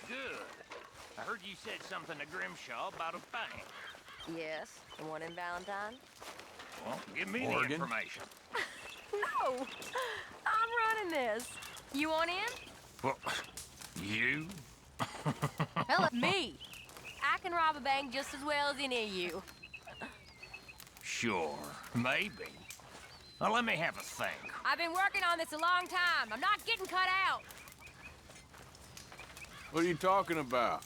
Good. I heard you said something to Grimshaw about a bank. Yes, the one in Valentine? Well, give me the Oregon? information. No! I'm running this. You want in? Well, you? Hell, me! I can rob a bank just as well as any of you. Sure, maybe. Now let me have a think. I've been working on this a long time. I'm not getting cut out. What are you talking about?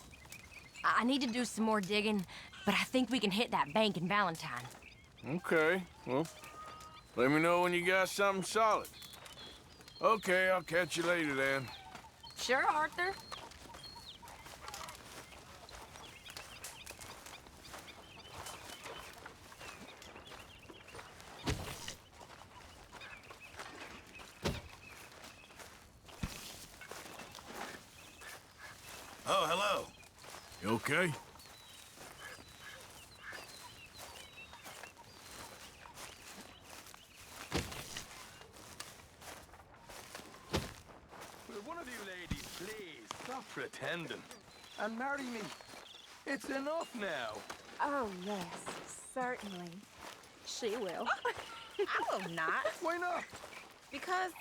I need to do some more digging, but I think we can hit that bank in Valentine. Okay, well, let me know when you got something solid. Okay, I'll catch you later then. Sure, Arthur. Oh, hello. You okay? Will one of you ladies please stop pretending and marry me? It's enough now. Oh, yes, certainly. She will. I will not. Why not? Because,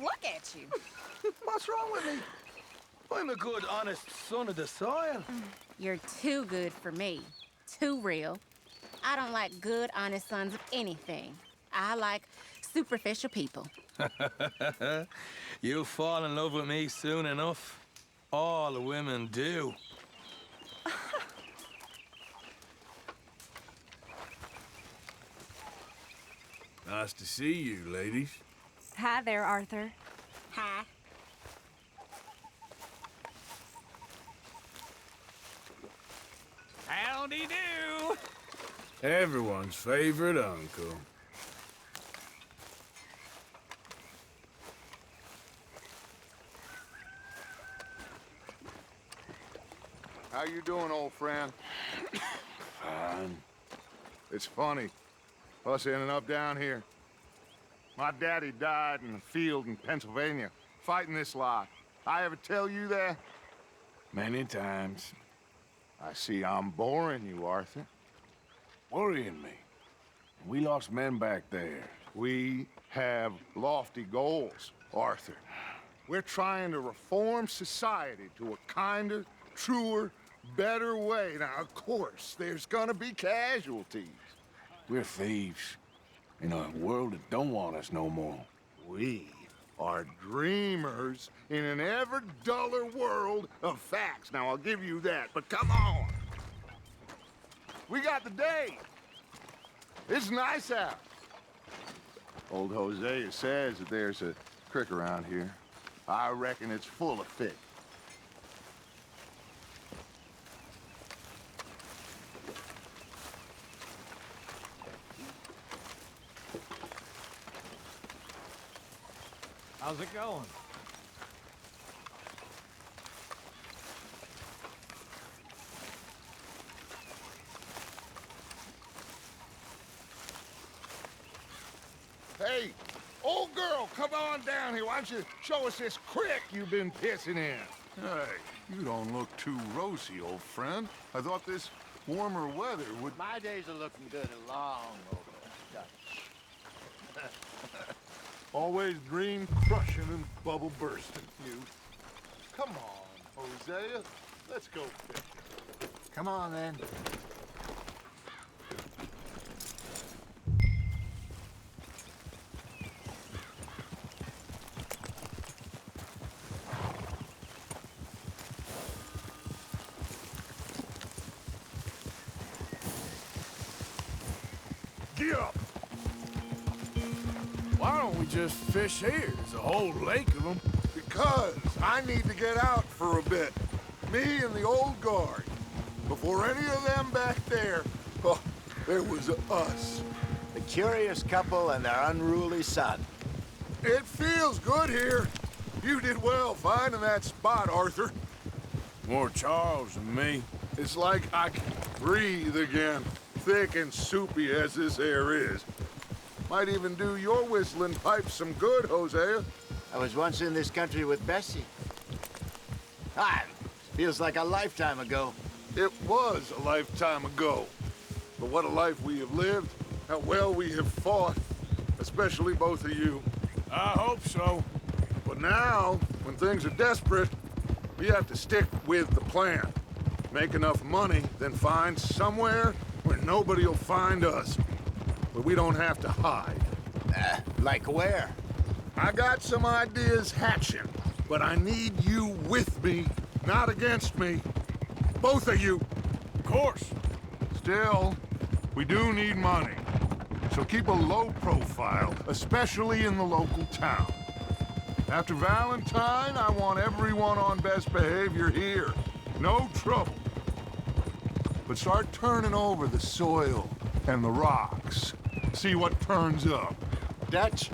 look at you. What's wrong with me? I'm a good, honest son of the soil. You're too good for me. Too real. I don't like good, honest sons of anything. I like superficial people. You'll fall in love with me soon enough. All the women do. Nice to see you, ladies. Hi there, Arthur. Hi. Howdy do! Everyone's favorite uncle. How you doing, old friend? Fine. It's funny, us ending up down here. My daddy died in the field in Pennsylvania, fighting this lot. I ever tell you that? Many times. I see I'm boring you, Arthur. Worrying me. We lost men back there. We have lofty goals, Arthur. We're trying to reform society to a kinder, truer, better way. Now, of course, there's gonna be casualties. We're thieves. In a world that don't want us no more. We are dreamers in an ever duller world of facts. Now, I'll give you that, but come on. We got the day. It's nice out. Old Hosea says that there's a creek around here. I reckon it's full of fish. How's it going? Hey, old girl, come on down here. Why don't you show us this creek you've been pissing in? Hey, you don't look too rosy, old friend. I thought this warmer weather would... My days are looking good and long over. Always dream crushing and bubble bursting, you. Come on, Hosea. Let's go fishing. Come on, then. Get up! Why don't we just fish here? There's a whole lake of them. Because I need to get out for a bit. Me and the old guard. Before any of them back there, oh, there was us. The curious couple and their unruly son. It feels good here. You did well finding that spot, Arthur. More Charles than me. It's like I can breathe again. Thick and soupy as this air is. Might even do your whistling pipe some good, Hosea. I was once in this country with Bessie. Hi. Feels like a lifetime ago. It was a lifetime ago. But what a life we have lived, how well we have fought, especially both of you. I hope so. But now, when things are desperate, we have to stick with the plan. Make enough money, then find somewhere where nobody will find us. Where we don't have to hide. Like where? I got some ideas hatching, but I need you with me, not against me. Both of you. Of course. Still, we do need money. So keep a low profile, especially in the local town. After Valentine, I want everyone on best behavior here. No trouble. But start turning over the soil and the rocks. See what turns up. Dutch,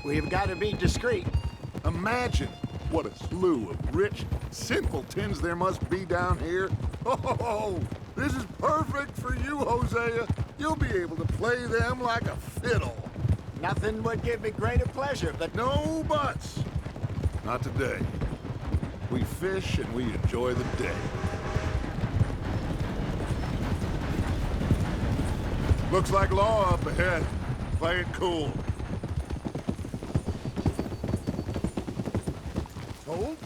we've got to be discreet. Imagine what a slew of rich simpletons there must be down here. Oh, this is perfect for you, Hosea. You'll be able to play them like a fiddle. Nothing would give me greater pleasure, but No buts. Not today. We fish and we enjoy the day. Looks like law up ahead. Play it cool. Hold.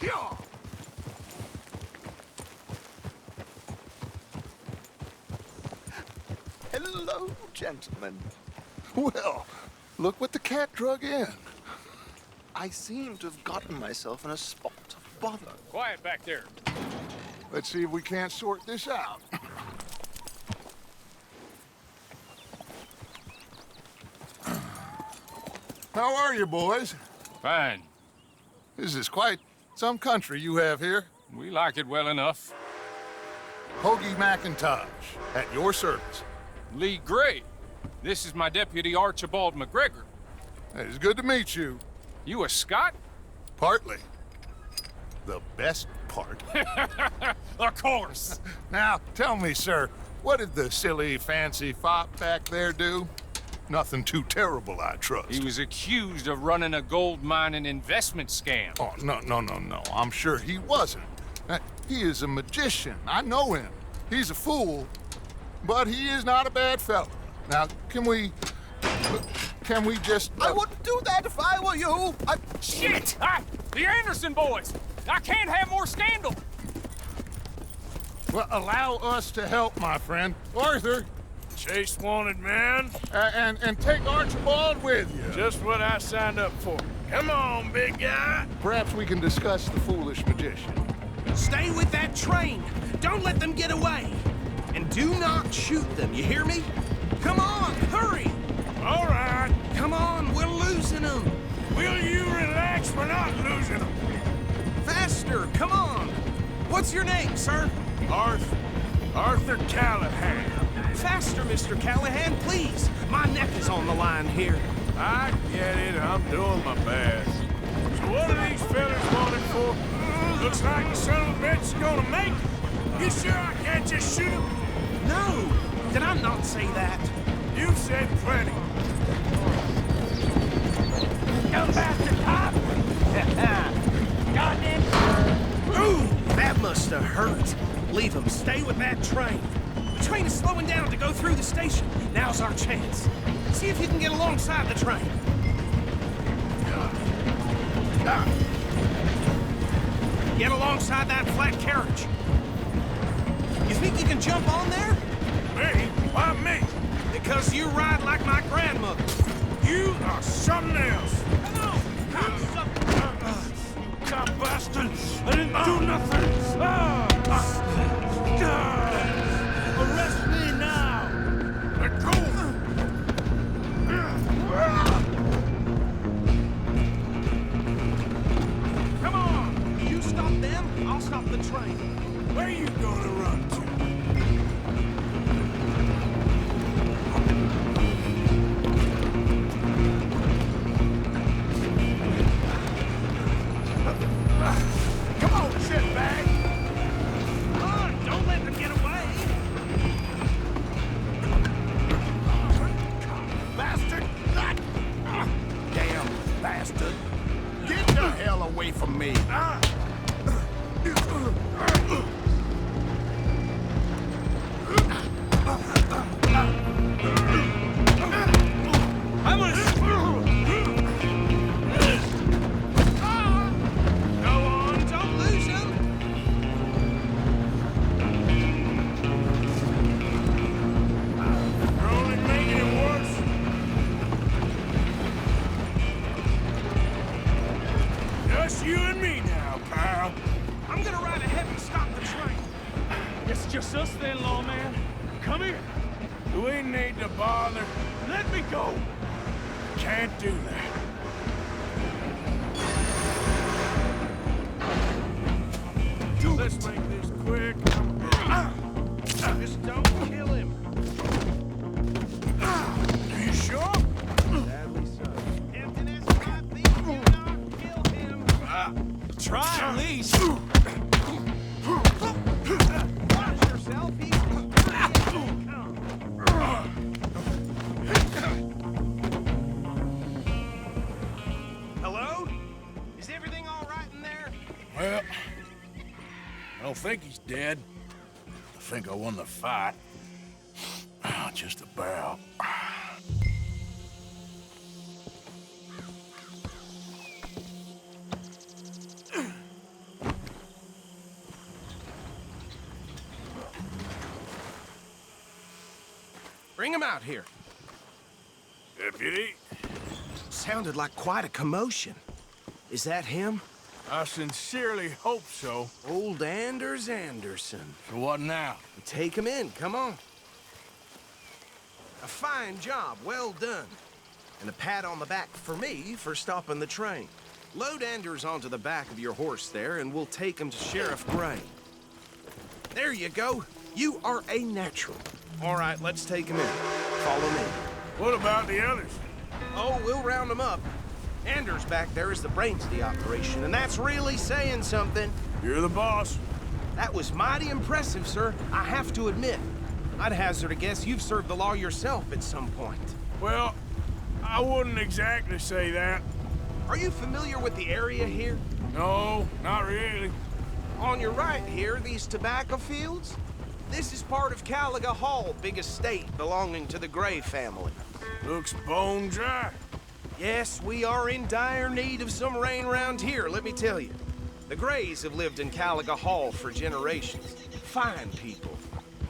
Yeah. hello, gentlemen. Well, look what the cat drug in. I seem to have gotten myself in a spot of bother. Quiet back there. Let's see if we can't sort this out. How are you, boys? Fine. This is quite some country you have here. We like it well enough. Hoagie McIntosh, at your service. Lee Gray. This is my deputy Archibald McGregor. It's good to meet you. You a Scot? Partly. The best part. Of course. Now, tell me, sir, what did the silly, fancy fop back there do? Nothing too terrible, I trust. He was accused of running a gold mining investment scam. Oh, no. I'm sure he wasn't. He is a magician. I know him. He's a fool, but he is not a bad fellow. Now, can we just... I wouldn't do that if I were you. Shit! The Anderson boys! I can't have more scandal! Well, allow us to help, my friend. Arthur, Chase wanted man. and take Archibald with you. Just what I signed up for. Come on, big guy. Perhaps we can discuss the foolish magician. Stay with that train. Don't let them get away. And do not shoot them, you hear me? Come on, hurry! All right. Come on, we're losing them. Will you relax? We're not losing them. Faster, come on. What's your name, sir? Arthur Callahan. Faster, Mr. Callahan, please. My neck is on the line here. I get it. I'm doing my best. So what are these fellas wanted for? Looks like the son of a bitch is gonna make it. You sure I can't just shoot him? No, did I not say that? You said plenty. You bastard cop! Goddamn! Ooh, that must have hurt. Leave them. Stay with that train. The train is slowing down to go through the station. Now's our chance. See if you can get alongside the train. Get alongside that flat carriage. You think you can jump on there? Me? Why me? Because you ride like my grandmother. You are something else. Come on! God bastard! I didn't do nothing! Arrest me now! Let go! Come on! You stop them, I'll stop the train. Where are you gonna run to? Come on, shitbag! from me. I'm gonna... Go on, don't lose him. You're only making it worse. Just you and me now, pal. I'm gonna ride ahead and stop the train. It's just us then, lawman. Come here. We need to bother. Let me go. Can't do that. Let's make this quick. Just don't kill him. Are you sure? Sadly so. Emptiness, I think you not kill him. Try at least. Watch yourself, he's Hello? Is everything all right in there? Well, I don't think he's dead. I think I won the fight. Just about. Bring him out here. Deputy, Sounded like quite a commotion. Is that him? I sincerely hope so. Old Anders Anderson. So what now? Take him in, come on. A fine job, well done. And a pat on the back for me for stopping the train. Load Anders onto the back of your horse there, and we'll take him to Sheriff Gray. There you go. You are a natural. All right, let's take him in. Follow me. What about the others? Oh, we'll round them up. Anders back there is the brains of the operation, and that's really saying something. You're the boss. That was mighty impressive, sir. I have to admit. I'd hazard a guess you've served the law yourself at some point. Well, I wouldn't exactly say that. Are you familiar with the area here? No, not really. On your right here, these tobacco fields? This is part of Caliga Hall, big estate belonging to the Gray family. Looks bone dry. Yes, we are in dire need of some rain around here, let me tell you. The Grays have lived in Caliga Hall for generations. Fine people.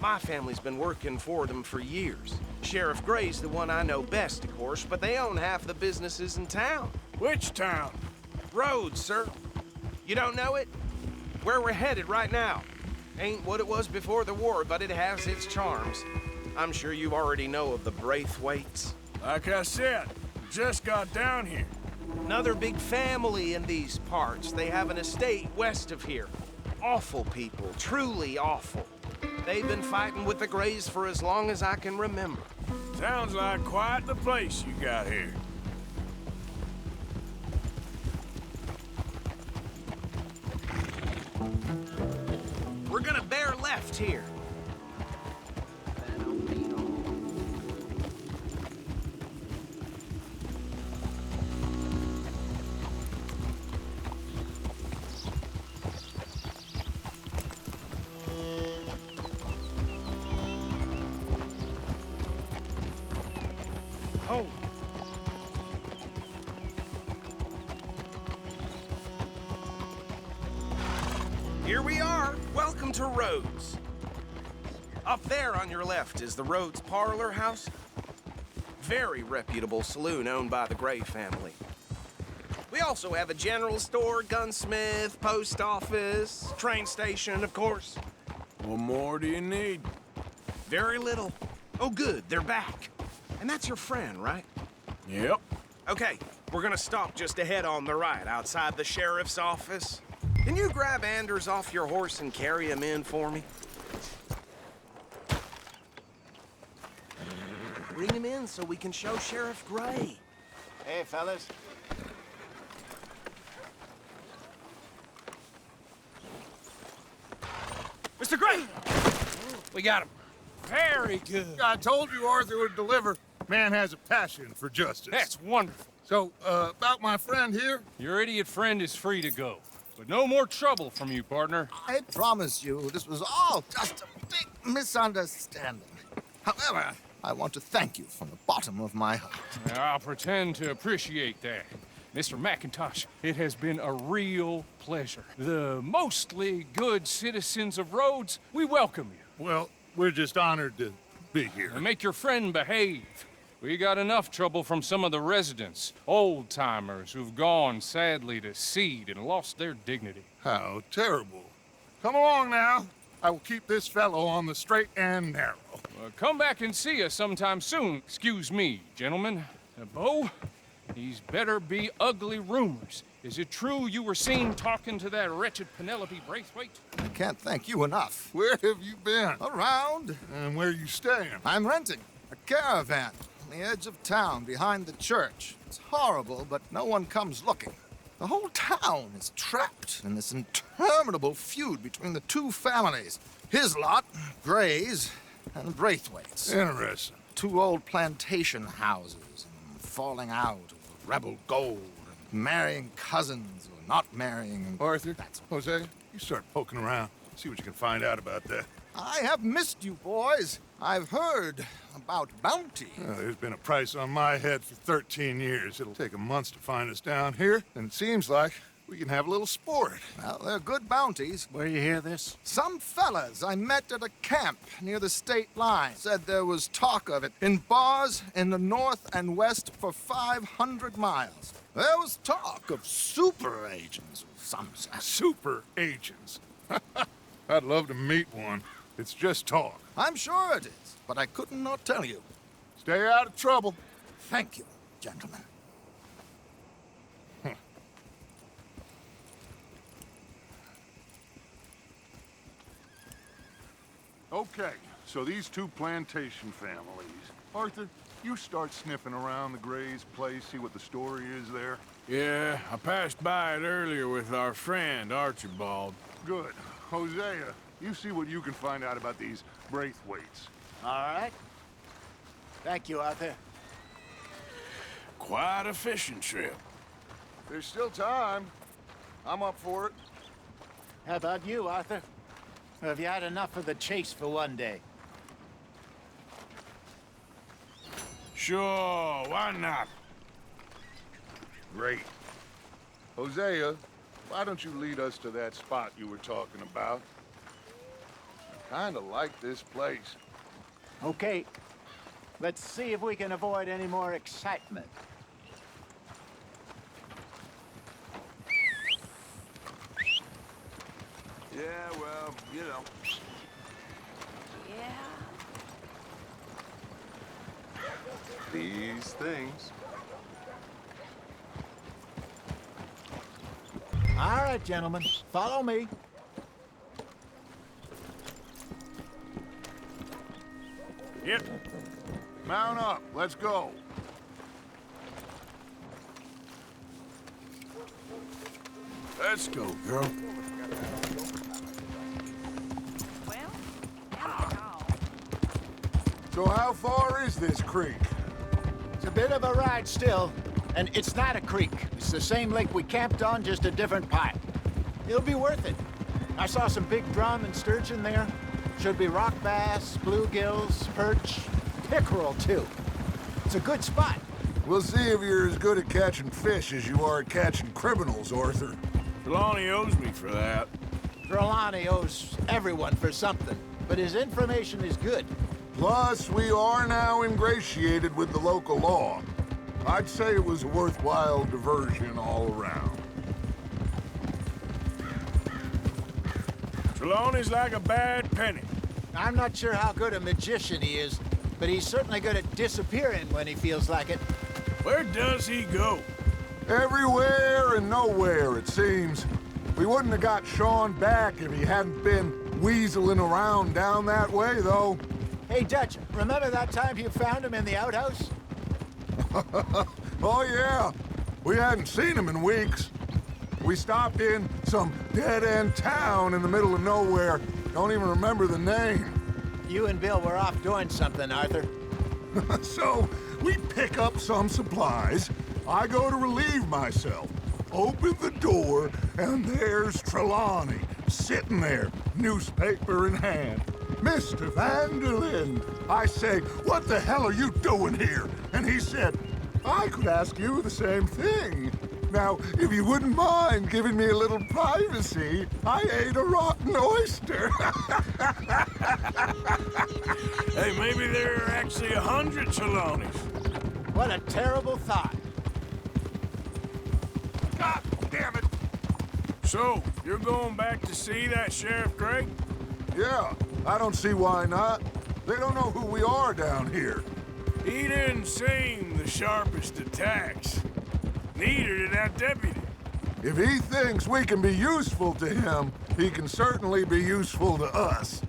My family's been working for them for years. Sheriff Gray's the one I know best, of course, but they own half the businesses in town. Which town? Rhodes, sir. You don't know it? Where we're headed right now. Ain't what it was before the war, but it has its charms. I'm sure you already know of the Braithwaites. Like I said, just got down here. Another big family in these parts. They have an estate west of here. Awful people, truly awful. They've been fighting with the Grays for as long as I can remember. Sounds like quite the place you got here. We're gonna bear left here. Oh. Here we are. Welcome to Rhodes. Up there on your left is the Rhodes Parlor House. Very reputable saloon owned by the Gray family. We also have a general store, gunsmith, post office, train station, of course. What more do you need? Very little. Oh, good, they're back. And that's your friend, right? Yep. Okay, we're gonna stop just ahead on the right, outside the sheriff's office. Can you grab Anders off your horse and carry him in for me? Bring him in so we can show Sheriff Gray. Hey, fellas. Mr. Gray! We got him. Very good. I told you Arthur would deliver. Man has a passion for justice. That's wonderful. So, about my friend here? Your idiot friend is free to go. But no more trouble from you, partner. I promise you, this was all just a big misunderstanding. However, I want to thank you from the bottom of my heart. I'll pretend to appreciate that. Mr. McIntosh, it has been a real pleasure. The mostly good citizens of Rhodes, we welcome you. Well, we're just honored to be here. And make your friend behave. We got enough trouble from some of the residents, old-timers who've gone, sadly, to seed and lost their dignity. How terrible. Come along now. I will keep this fellow on the straight and narrow. Come back and see us sometime soon. Excuse me, gentlemen. Bo, these better be ugly rumors. Is it true you were seen talking to that wretched Penelope Braithwaite? I can't thank you enough. Where have you been? Around. And where are you staying? I'm renting a caravan on the edge of town behind the church. It's horrible, but no one comes looking. The whole town is trapped in this interminable feud between the two families. His lot, Gray's, and Braithwaite's. Interesting. Two old plantation houses, and falling out over rebel gold, and marrying cousins or not marrying. And Arthur, Jose, you start poking around. See what you can find out about that. I have missed you, boys. I've heard about bounty. There's been a price on my head for 13 years. It'll take a month to find us down here, and it seems like we can have a little sport. Well, they're good bounties. Where you hear this? Some fellas I met at a camp near the state line said there was talk of it in bars in the north and west for 500 miles. There was talk of super agents, some said. Super agents. I'd love to meet one. It's just talk. I'm sure it is, but I couldn't not tell you. Stay out of trouble. Thank you, gentlemen. Okay, so these two plantation families. Arthur, you start sniffing around the Gray's place, see what the story is there. Yeah, I passed by it earlier with our friend, Archibald. Good. Hosea, you see what you can find out about these Braithwaites. All right. Thank you, Arthur. Quite a fishing trip. There's still time. I'm up for it. How about you, Arthur? Or have you had enough of the chase for one day? Sure, why not? Great. Hosea, why don't you lead us to that spot you were talking about? I kinda like this place. Okay. Let's see if we can avoid any more excitement. Yeah, well, you know. Yeah. These things. All right, gentlemen. Follow me. Yep. Mount up. Let's go. Let's go, girl. Well, now we know. So how far is this creek? It's a bit of a ride still, and it's not a creek. It's the same lake we camped on, just a different part. It'll be worth it. I saw some big drum and sturgeon there. Should be rock bass, bluegills, perch, pickerel too. It's a good spot. We'll see if you're as good at catching fish as you are at catching criminals, Arthur. Trelawney owes me for that. Trelawney owes everyone for something, but his information is good. Plus, we are now ingratiated with the local law. I'd say it was a worthwhile diversion all around. Trelawney's like a bad penny. I'm not sure how good a magician he is, but he's certainly good at disappearing when he feels like it. Where does he go? Everywhere and nowhere, it seems. We wouldn't have got Sean back if he hadn't been weaseling around down that way, though. Hey, Dutch, remember that time you found him in the outhouse? Oh, yeah. We hadn't seen him in weeks. We stopped in some dead-end town in the middle of nowhere. Don't even remember the name. You and Bill were off doing something, Arthur. So, We pick up some supplies. I go to relieve myself. Open the door, and there's Trelawney, sitting there, newspaper in hand. Mr. Vanderlyn. I say, what the hell are you doing here? And he said, I could ask you the same thing. Now, if you wouldn't mind giving me a little privacy, I ate a rotten oyster. Hey, maybe there are actually 100 Trelawneys. What a terrible thought. God damn it! So, you're going back to see that Sheriff Gray? Yeah, I don't see why not. They don't know who we are down here. He didn't seem the sharpest attacks. Neither did that deputy. If he thinks we can be useful to him, he can certainly be useful to us.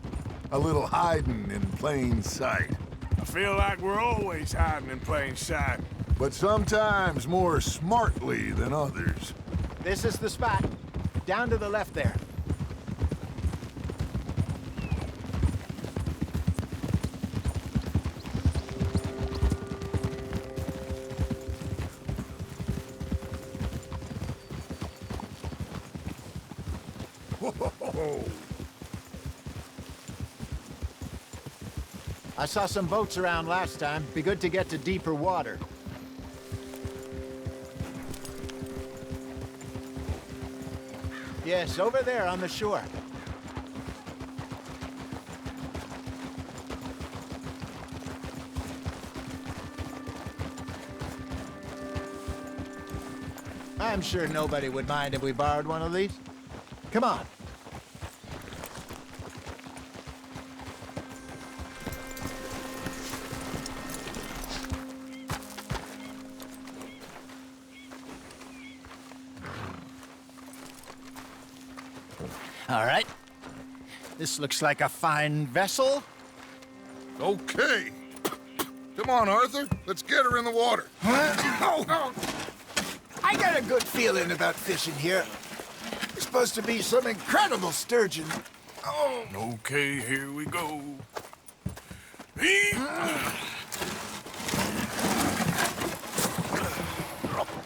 A little hiding in plain sight. I feel like we're always hiding in plain sight. But sometimes more smartly than others. This is the spot. Down to the left there. Whoa. I saw some boats around last time. Be good to get to deeper water. Yes, over there on the shore. I'm sure nobody would mind if we borrowed one of these. Come on. All right. This looks like a fine vessel. Okay. Come on, Arthur. Let's get her in the water. Oh. I got a good feeling about fishing here. It's supposed to be some incredible sturgeon. Oh. Okay, here we go.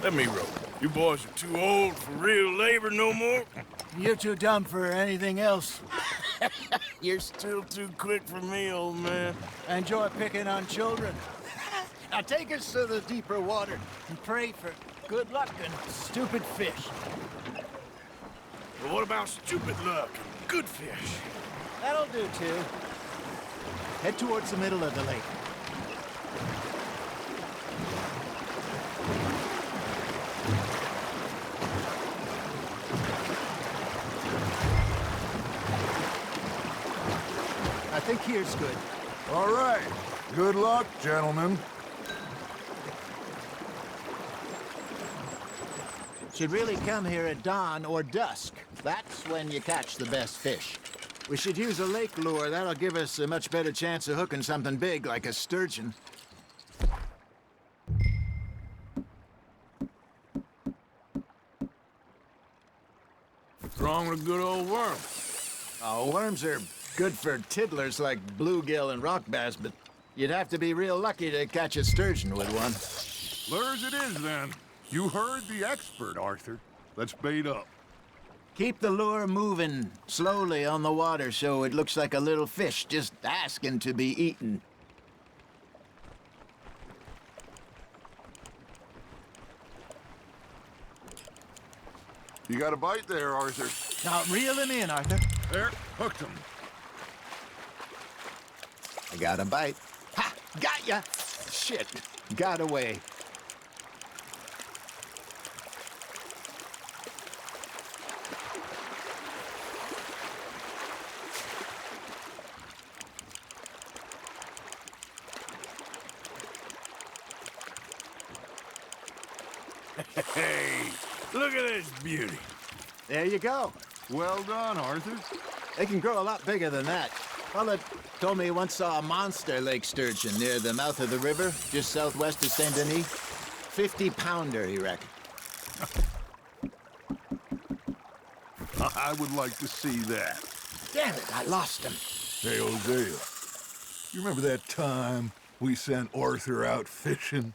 Let me row. You boys are too old for real labor no more. You're too dumb for anything else. You're still too quick for me, old man. Enjoy picking on children. Now take us to the deeper water and pray for good luck and stupid fish. But what about stupid luck and good fish? That'll do, too. Head towards the middle of the lake. I think here's good. All right. Good luck, gentlemen. Should really come here at dawn or dusk. That's when you catch the best fish. We should use a lake lure. That'll give us a much better chance of hooking something big like a sturgeon. What's wrong with a good old worm? Oh, worms are good for tiddlers like bluegill and rock bass, but you'd have to be real lucky to catch a sturgeon with one. Lures it is, then. You heard the expert, Arthur. Let's bait up. Keep the lure moving slowly on the water so it looks like a little fish just asking to be eaten. You got a bite there, Arthur. Now reel him in, Arthur. There, hooked him. I got a bite. Ha! Got ya! Shit, got away. Hey, look at this beauty. There you go. Well done, Arthur. They can grow a lot bigger than that. Fella told me he once saw a monster lake sturgeon near the mouth of the river, just southwest of Saint Denis. 50-pounder, he reckoned. I would like to see that. Damn it, I lost him. Hey, Hosea. You remember that time We sent Arthur out fishing.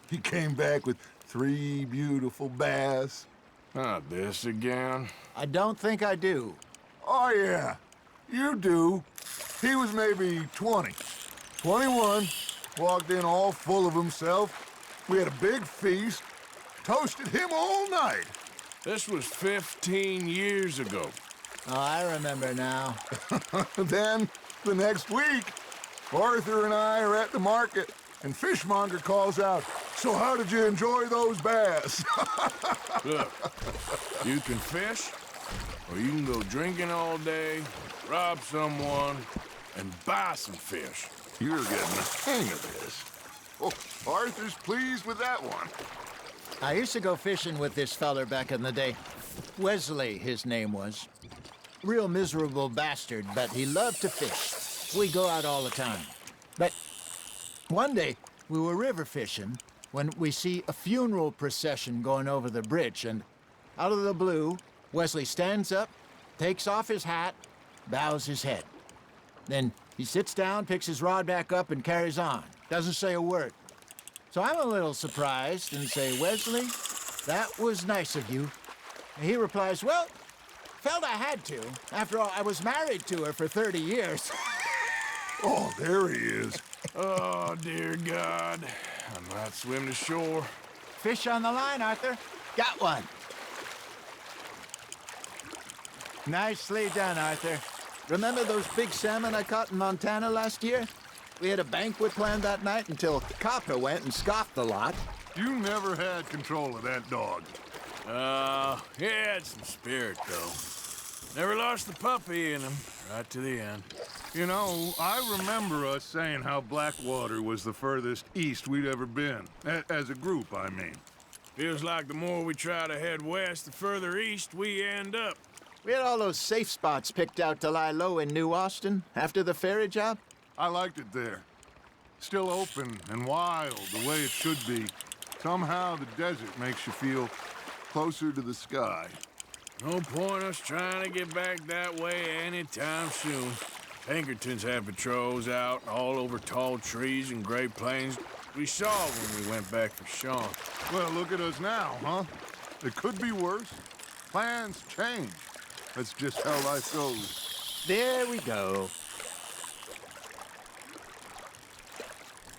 He came back with 3 beautiful bass. Not this again. I don't think I do. Oh, yeah. You do. He was maybe 20. 21. Walked in all full of himself. We had a big feast. Toasted him all night. This was 15 years ago. Oh, I remember now. Then, the next week, Arthur and I are at the market, and Fishmonger calls out, "So how did you enjoy those bass?" Look, you can fish, or you can go drinking all day, rob someone, and buy some fish. You're getting the hang of this. Oh, Arthur's pleased with that one. I used to go fishing with this feller back in the day. Wesley, his name was. Real miserable bastard, but he loved to fish. We go out all the time. But one day, we were river fishing when we see a funeral procession going over the bridge, and out of the blue, Wesley stands up, takes off his hat, bows his head. Then he sits down, picks his rod back up, and carries on. Doesn't say a word. So I'm a little surprised and say, "Wesley, that was nice of you." And he replies, "Well, felt I had to. After all, I was married to her for 30 years. Oh, there he is. Oh, dear God. I might swim to shore. Fish on the line, Arthur. Got one. Nicely done, Arthur. Remember those big salmon I caught in Montana last year? We had a banquet planned that night until Copper went and scoffed the lot. You never had control of that dog. He had some spirit, though. Never lost the puppy in him, right to the end. You know, I remember us saying how Blackwater was the furthest east we'd ever been. As a group, I mean. Feels like the more we try to head west, the further east we end up. We had all those safe spots picked out to lie low in New Austin after the ferry job. I liked it there. Still open and wild, the way it should be. Somehow the desert makes you feel closer to the sky. No point us trying to get back that way anytime soon. Pinkertons had patrols out all over tall trees and Great Plains. We saw when we went back for Sean. Well, look at us now, huh? It could be worse. Plans change. That's just how life goes. There we go.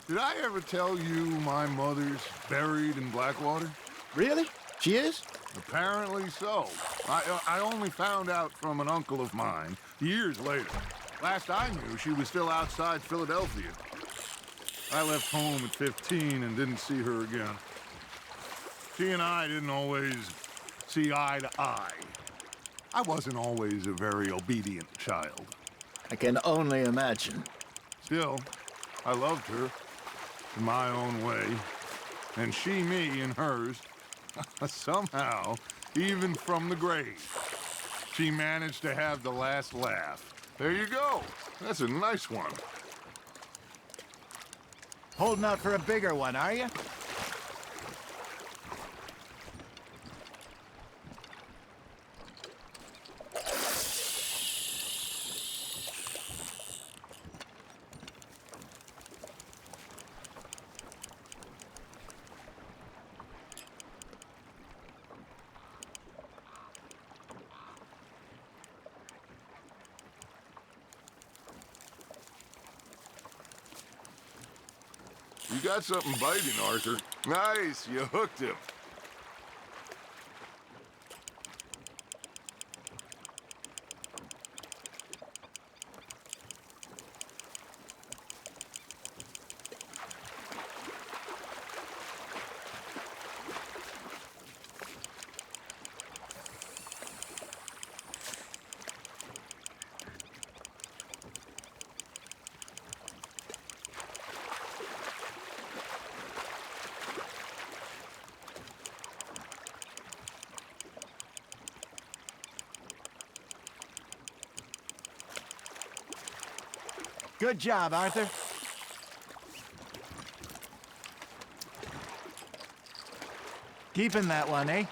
Did I ever tell you my mother's buried in Blackwater? Really? She is? Apparently so. I only found out from an uncle of mine years later. Last I knew, she was still outside Philadelphia. I left home at 15 and didn't see her again. She and I didn't always see eye to eye. I wasn't always a very obedient child. I can only imagine. Still, I loved her in my own way, and she me in hers. Somehow, even from the grave, she managed to have the last laugh. There you go. That's a nice one. Holding out for a bigger one, are you? You got something biting, Arthur. Nice, you hooked him. Good job, Arthur. Keeping that one, eh?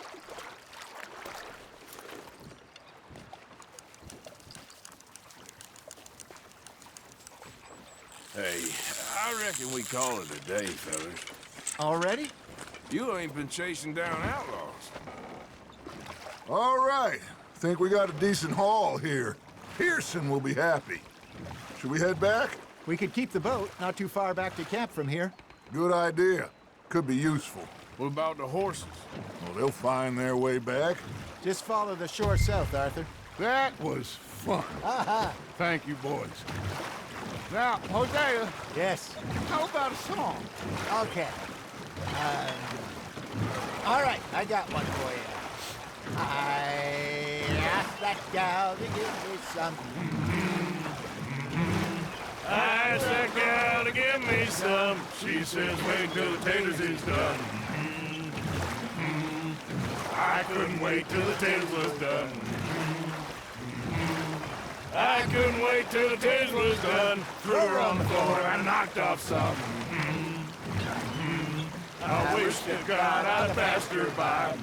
Hey, I reckon reckon we call it a day, fellas. Already? You ain't been chasing down outlaws. All right. Think we got a decent haul here. Pearson will be happy. Should we head back? We could keep the boat not too far back to camp from here. Good idea. Could be useful. What about the horses? Well, they'll find their way back. Just follow the shore south, Arthur. That was fun. Thank you, boys. Now, Hosea, Yes. how about a song? Okay. All right, I got one for you. I asked that gal to give me some. I asked that gal to give me some. She says, wait till the taters is done. I couldn't wait till the taters was done. I couldn't wait till the taters was done. Threw her on the floor and knocked off some. I wish to God I'd passed her by.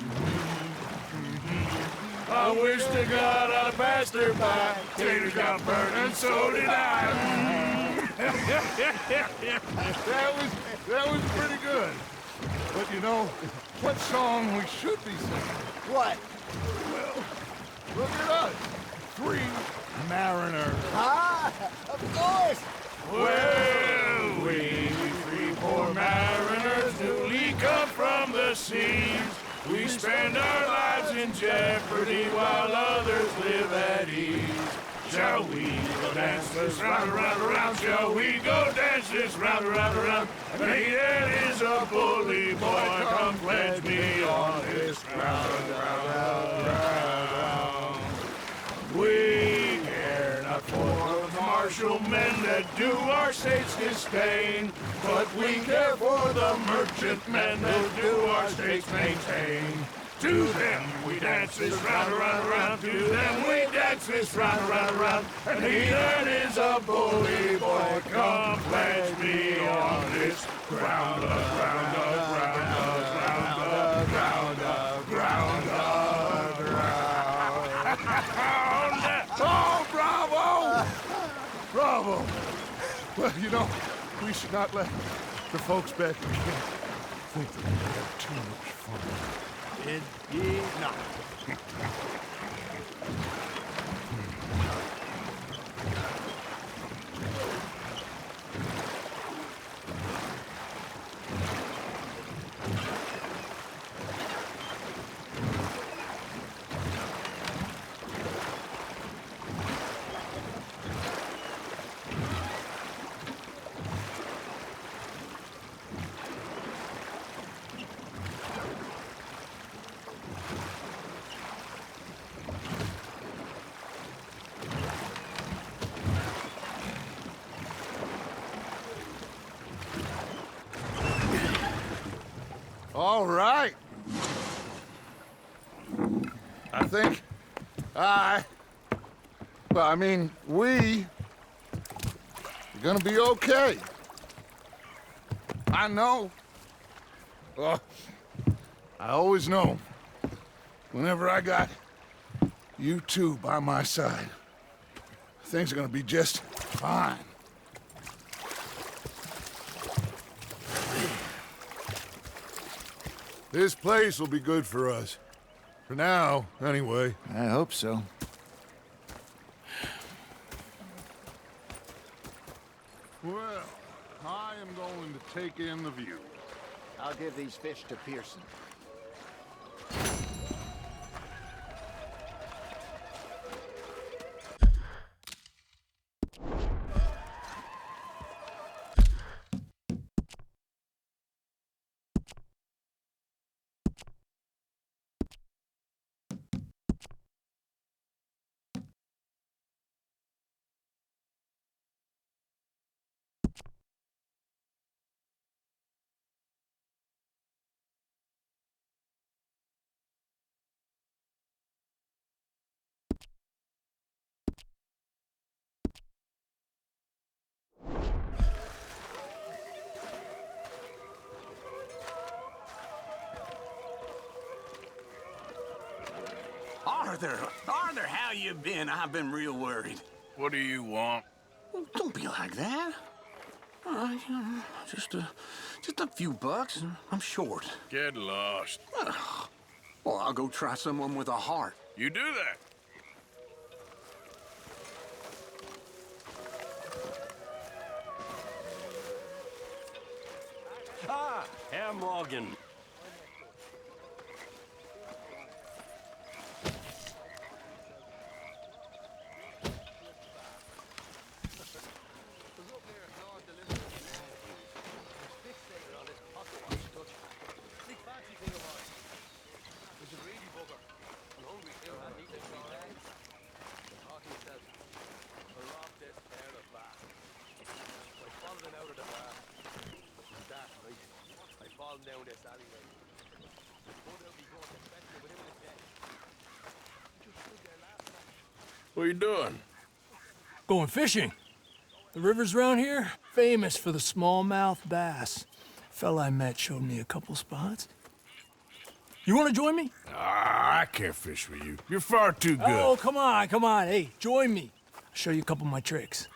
I wish to God I'd passed her by. Taters got burned and so did I. That was pretty good. But you know, what song we should be singing? What? Well, look at us. 3 mariners. Ah, of course. Well, we 3 poor mariners newly come from the seas. We spend our lives in jeopardy while others live at ease. Shall we go dance this round, around, around? Shall we go dance this round, around, around? That is a bully boy, come pledge me on this ground, round. We care not for the martial men that do our state's disdain, but we care for the merchant men that do our state's maintain. To them we dance this round, around, around. To them we dance this round, around, around. And he that is a bully boy, come pledge me on this ground, ground, ground, ground, ground, ground, ground. Oh, bravo! Bravo! Well, you know, we should not let the folks back in camp think that we had too much fun. Did ye not? All right. I think we are gonna be okay. I know. Well, I always know. Whenever I got you two by my side, things are gonna be just fine. This place will be good for us. For now, anyway. I hope so. Well, I am going to take in the view. I'll give these fish to Pearson. Arthur, how you been? I've been real worried. What do you want? Well, don't be like that. Just a few bucks, and I'm short. Get lost. Well, I'll go try someone with a heart. You do that. Ah, Herr Morgan. What are you doing? Going fishing. The rivers around here, famous for the smallmouth bass. Fella I met showed me a couple spots. You want to join me? Ah, I can't fish with you. You're far too good. Oh, come on, come on. Hey, join me. I'll show you a couple of my tricks.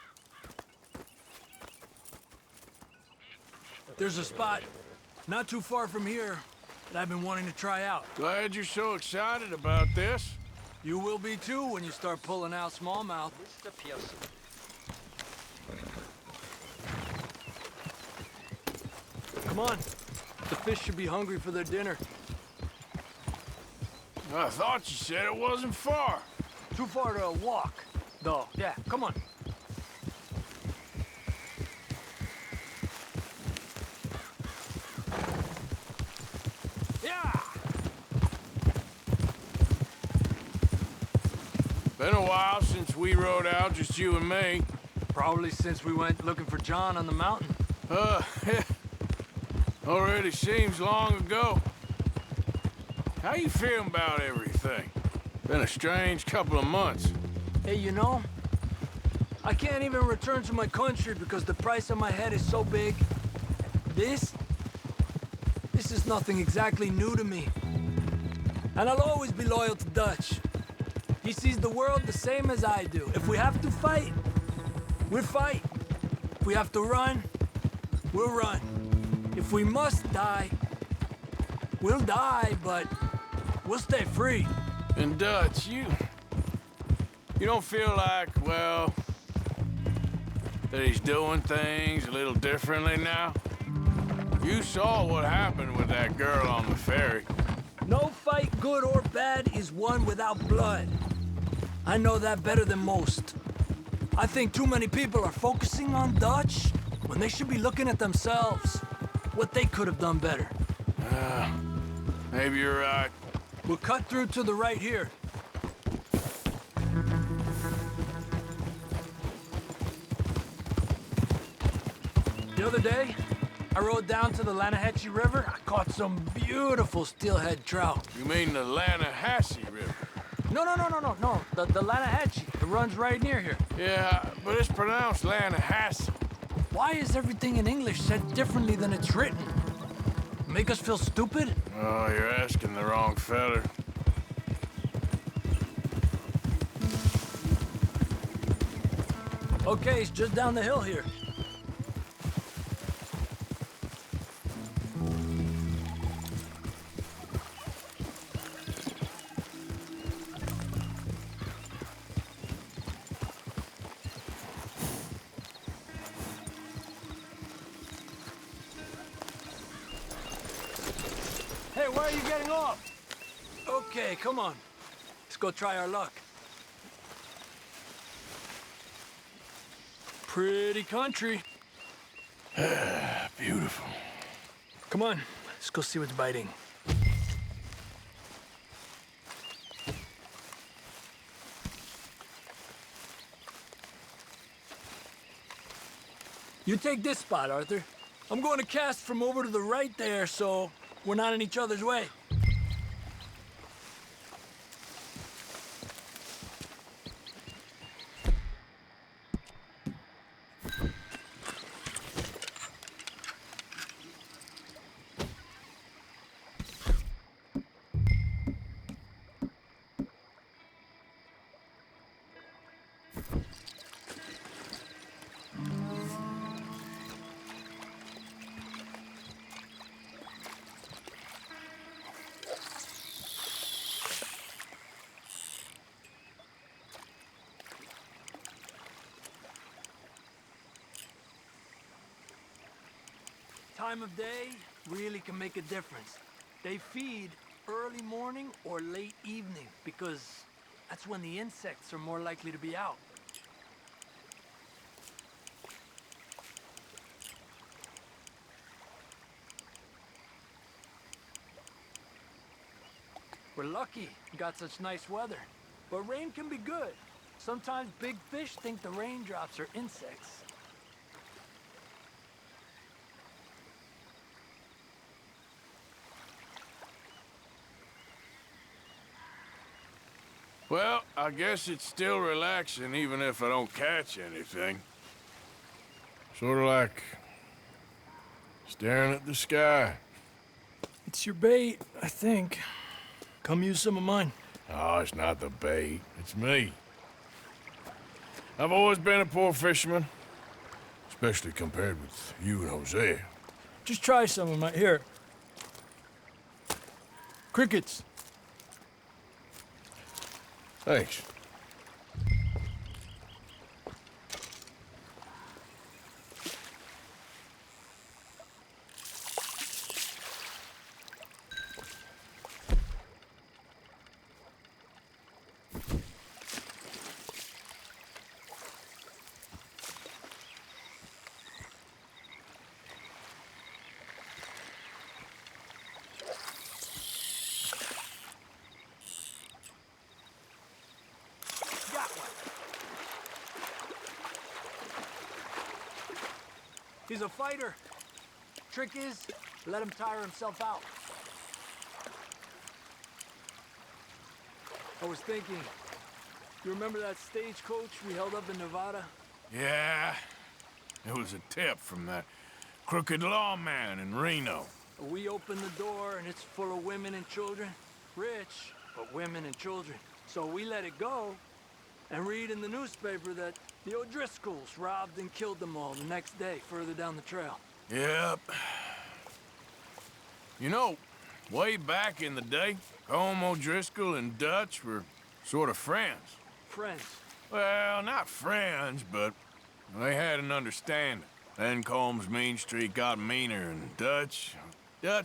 There's a spot not too far from here that I've been wanting to try out. Glad you're so excited about this. You will be too when you start pulling out smallmouth. Mr. Pearson. Come on. The fish should be hungry for their dinner. I thought you said it wasn't far. Too far to walk, though. Yeah, come on. Yeah! Been a while since we rode out, just you and me. Probably since we went looking for John on the mountain. Already seems long ago. How you feeling about everything? Been a strange couple of months. Hey, you know, I can't even return to my country because the price on my head is so big. This is nothing exactly new to me. And I'll always be loyal to Dutch. He sees the world the same as I do. If we have to fight, we'll fight. If we have to run, we'll run. If we must die, we'll die, but we'll stay free. And Dutch, you don't feel like, well, that he's doing things a little differently now? You saw what happened with that girl on the ferry. No fight, good or bad, is won without blood. I know that better than most. I think too many people are focusing on Dutch when they should be looking at themselves, what they could have done better. Maybe you're right. We'll cut through to the right here. The other day, I rode down to the Lanahatchee River. I caught some beautiful steelhead trout. You mean the Lanahatchee River? No. The Lanahatchee. It runs right near here. Yeah, but it's pronounced Lanahatchee. Why is everything in English said differently than it's written? Make us feel stupid? Oh, you're asking the wrong fella. Okay, it's just down the hill here. Hey, why are you getting off? Okay, come on. Let's go try our luck. Pretty country. Beautiful. Come on, let's go see what's biting. You take this spot, Arthur. I'm going to cast from over to the right there, so we're not in each other's way. time of day really can make a difference. They feed early morning or late evening because that's when the insects are more likely to be out. We're lucky we got such nice weather. But rain can be good. Sometimes big fish think the raindrops are insects. Well, I guess it's still relaxing even if I don't catch anything. Sort of like staring at the sky. It's your bait, I think. Come use some of mine. Oh, it's not the bait. It's me. I've always been a poor fisherman. Especially compared with you and Hosea. Just try some of my... Here. Crickets. Thanks. He's a fighter. Trick is, let him tire himself out. I was thinking, you remember that stagecoach we held up in Nevada? Yeah. It was a tip from that crooked lawman in Reno. We opened the door and it's full of women and children. Rich, but women and children. So we let it go and read in the newspaper that the O'Driscolls robbed and killed them all the next day further down the trail. Yep. You know, way back in the day, Colm O'Driscoll and Dutch were sort of friends. Friends? Well, not friends, but they had an understanding. Then Colm's mean streak got meaner, and Dutch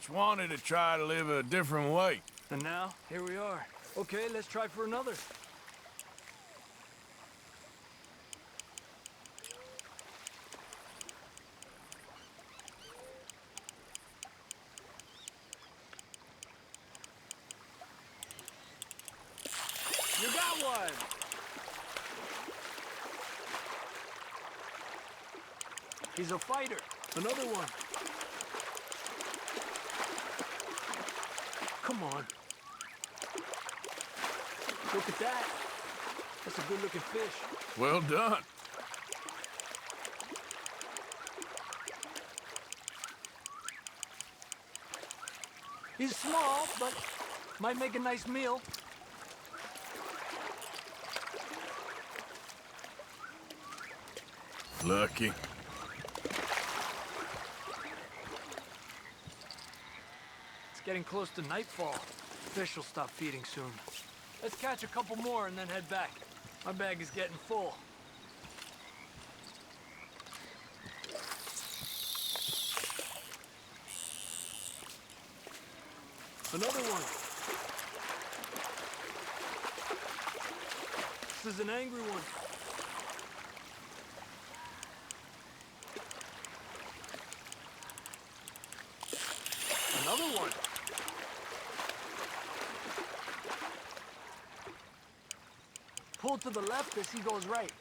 wanted to try to live a different way. And now, here we are. Okay, let's try for another. You got one! He's a fighter. Another one. Come on. Look at that. That's a good-looking fish. Well done. He's small, but might make a nice meal. Lucky. It's getting close to nightfall. Fish will stop feeding soon. Let's catch a couple more and then head back. My bag is getting full. Another one. This is an angry one. Another one. Pull to the left as he goes right.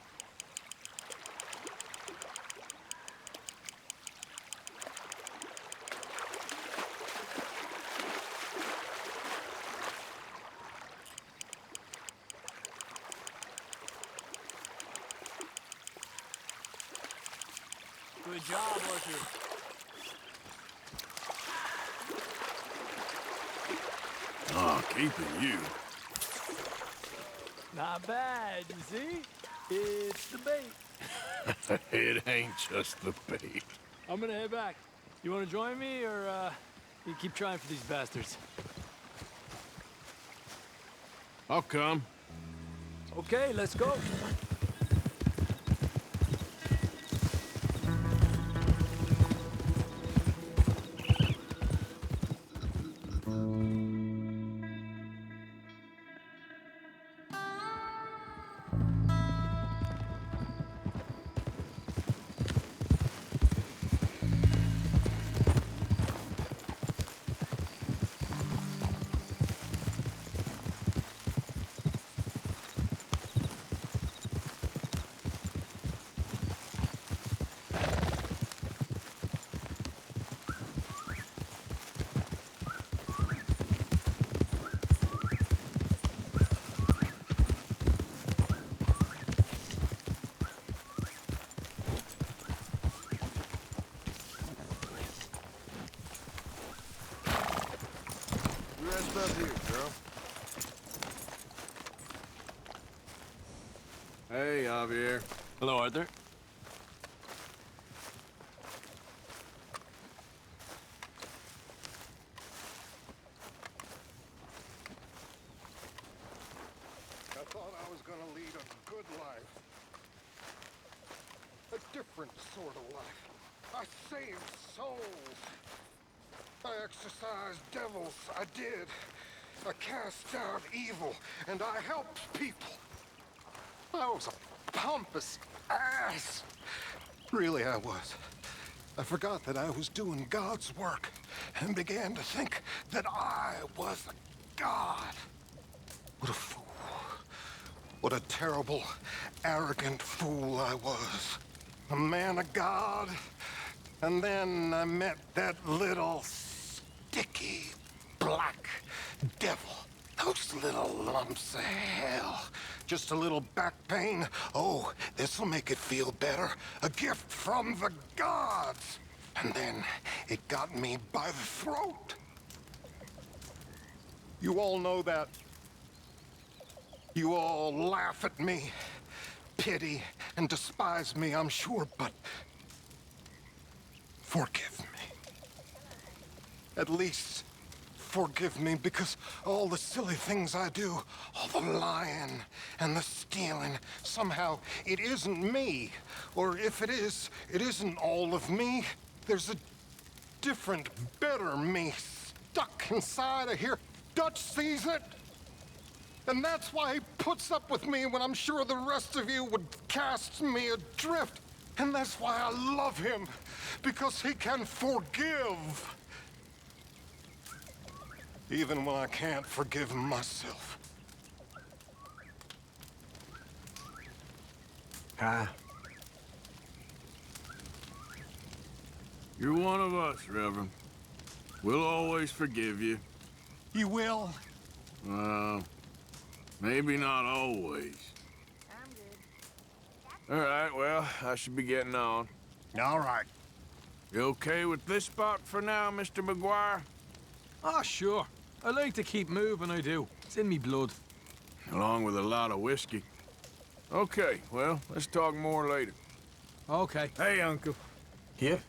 Good job, Arthur. Oh, keeping you. Not bad, you see? It's the bait. It ain't just the bait. I'm gonna head back. You wanna join me, or you keep trying for these bastards? I'll come. Okay, let's go. You rest up here, girl. Hey, Javier. Hello, Arthur. I thought I was gonna lead a good life. A different sort of life. I saved souls. I exorcised devils. I did. I cast out evil, and I helped people. I was a pompous ass. Really, I was. I forgot that I was doing God's work and began to think that I was a god. What a fool. What a terrible, arrogant fool I was. A man of God. And then I met that little sticky black devil. Those little lumps of hell. Just a little back pain. Oh, this'll make it feel better. A gift from the gods. And then it got me by the throat. You all know that. You all laugh at me, pity and despise me, I'm sure, but forgive me. At least forgive me, because all the silly things I do, all the lying and the stealing, somehow it isn't me. Or if it is, it isn't all of me. There's a different, better me stuck inside of here. Dutch sees it. And that's why he puts up with me when I'm sure the rest of you would cast me adrift. And that's why I love him, because he can forgive. Even when I can't forgive myself. Hi. You're one of us, Reverend. We'll always forgive you. You will? Maybe not always. I'm good. All right, well, I should be getting on. All right. You okay with this spot for now, Mr. McGuire? Ah, sure. I like to keep moving, I do. It's in me blood. Along with a lot of whiskey. Okay, well, let's talk more later. Okay. Hey, Uncle. Yep.